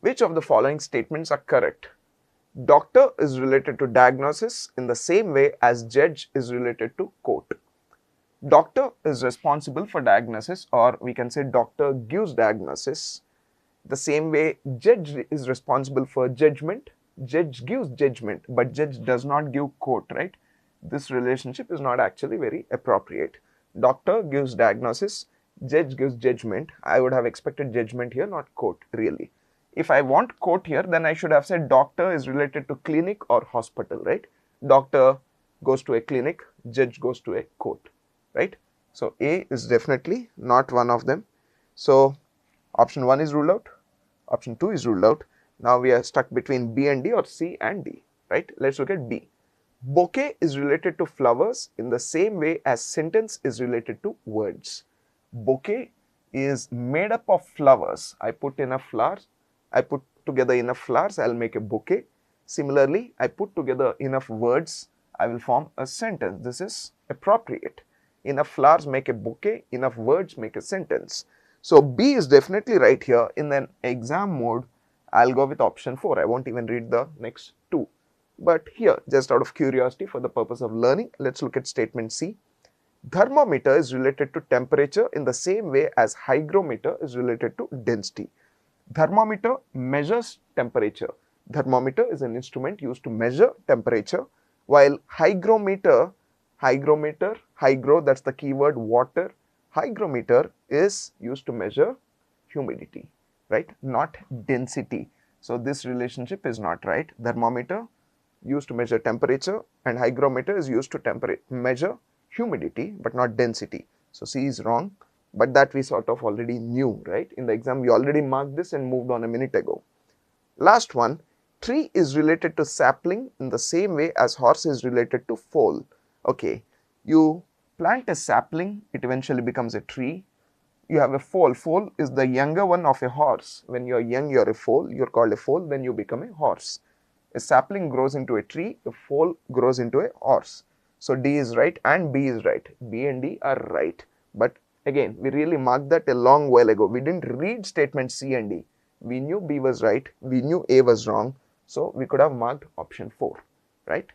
Which of the following statements are correct? Doctor is related to diagnosis in the same way as judge is related to court. Doctor is responsible for diagnosis, or we can say doctor gives diagnosis. The same way judge is responsible for judgment, judge gives judgment, but judge does not give court, right? This relationship is not actually very appropriate. Doctor gives diagnosis, judge gives judgment. I would have expected judgment here, not court, really. If I want court here, then I should have said doctor is related to clinic or hospital, right? Doctor goes to a clinic, judge goes to a court, right? So A is definitely not one of them. So option 1 is ruled out, option 2 is ruled out. Now we are stuck between B and D or C and D, right? Let's look at B. Bouquet is related to flowers in the same way as sentence is related to words. Bouquet is made up of flowers. I put enough flowers, I put together enough flowers, I'll make a bouquet. Similarly, I put together enough words, I will form a sentence. This is appropriate. Enough flowers make a bouquet, enough words make a sentence. So B is definitely right here. In an exam mode, I'll go with option 4. I won't even read the next two. But here, just out of curiosity for the purpose of learning, let's look at statement C. Thermometer is related to temperature in the same way as hygrometer is related to density. Thermometer measures temperature. Thermometer is an instrument used to measure temperature, while hygrometer, hygro, that's the keyword, water. Hygrometer is used to measure humidity, right? Not density. So this relationship is not right. Thermometer used to measure temperature and hygrometer is used to measure humidity but not density. So C is wrong, but that we sort of already knew, right? In the exam we already marked this and moved on a minute ago. Last one, tree is related to sapling in the same way as horse is related to foal. Okay, you plant a sapling, it eventually becomes a tree. You have a foal. Foal is the younger one of a horse. When you are young, you are a foal. You are called a foal. Then you become a horse. A sapling grows into a tree. A foal grows into a horse. So D is right and B is right. B and D are right. But again, we really marked that a long while ago. We didn't read statement C and D. We knew B was right. We knew A was wrong. So we could have marked option 4, right?